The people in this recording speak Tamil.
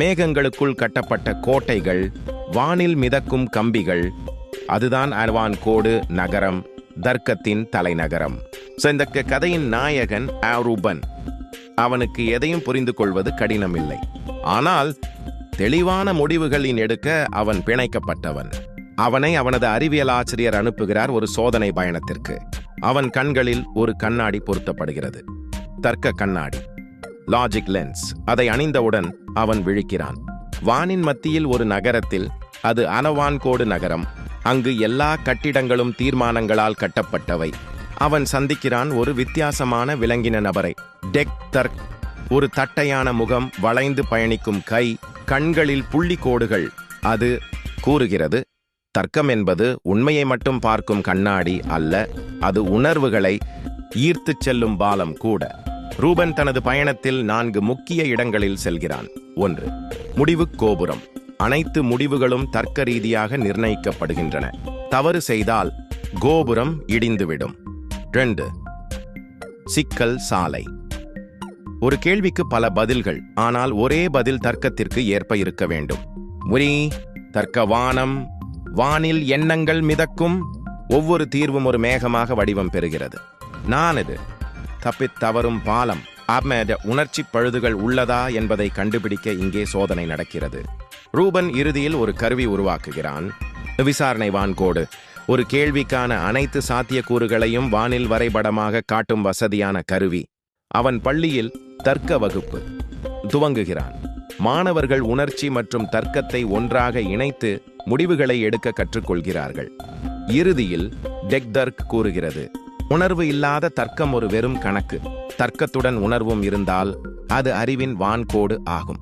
மேகங்களுக்குள் கட்டப்பட்ட கோட்டைகள், வானில் மிதக்கும் கம்பிகள், அதுதான் அர்வான் கோடு நகரம், தர்க்கத்தின் தலைநகரம். இந்த கதையின் நாயகன் ரூபன். அவனுக்கு எதையும் புரிந்து கொள்வது கடினமில்லை. ஆனால் தெளிவான முடிவுகளின் எடுக்க அவன் பிணைக்கப்பட்டவன். அவனை அவனது அறிவியல் ஆசிரியர் அனுப்புகிறார் ஒரு சோதனை பயணத்திற்கு. அவன் கண்களில் ஒரு கண்ணாடி பொருத்தப்படுகிறது, தர்க்க கண்ணாடி, லாஜிக் லென்ஸ். அதை அணிந்தவுடன் அவன் விழிக்கிறான். வானின் மத்தியில் ஒரு நகரத்தில், அது அனவான் கோடு நகரம். அங்கு எல்லா கட்டிடங்களும் தீர்மானங்களால் கட்டப்பட்டவை. அவன் சந்திக்கிறான் ஒரு வித்தியாசமான விலங்கின நபரை, டெக் தர்க். ஒரு தட்டையான முகம், வளைந்து பயணிக்கும் கை, கண்களில் புள்ளி கோடுகள். அது கூறுகிறது, தர்க்கம் என்பது உண்மையை மட்டும் பார்க்கும் கண்ணாடி அல்ல, அது உணர்வுகளை ஈர்த்துச் செல்லும் பாலம் கூட. ரூபன் தனது பயணத்தில் 4 முக்கிய இடங்களில் செல்கிறான். 1. முடிவு கோபுரம். அனைத்து முடிவுகளும் தர்க்க ரீதியாக நிர்ணயிக்கப்படுகின்றன. தவறு செய்தால் கோபுரம் இடிந்துவிடும். 2. சிக்கல் சாலை. ஒரு கேள்விக்கு பல பதில்கள், ஆனால் ஒரே பதில் தர்க்கத்திற்கு ஏற்ப இருக்க வேண்டும். தர்க்க வானம். வானில் எண்ணங்கள் மிதக்கும். ஒவ்வொரு தீர்வும் ஒரு மேகமாக வடிவம் பெறுகிறது. 4. தப்பித் தவறும் பாலம். உணர்ச்சி பழுதுகள் உள்ளதா என்பதை கண்டுபிடிக்க இங்கே சோதனை நடக்கிறது. ரூபன் இறுதியில் ஒரு கருவி உருவாக்குகிறான், விசாரணை வான்கோடு. ஒரு கேள்விக்கான அனைத்து சாத்தியக்கூறுகளையும் வானில் வரைபடமாக காட்டும் வசதியான கருவி. அவன் பள்ளியில் தர்க்க வகுப்பு துவங்குகிறான். மாணவர்கள் உணர்ச்சி மற்றும் தர்க்கத்தை ஒன்றாக இணைத்து முடிவுகளை எடுக்க கற்றுக்கொள்கிறார்கள். இறுதியில் டெக்தர்க் கூறுகிறது, உணர்வு இல்லாத தர்க்கம் ஒரு வெறும் கணக்கு. தர்க்கத்துடன் உணர்வும் இருந்தால் அது அறிவின் வான்கோடு ஆகும்.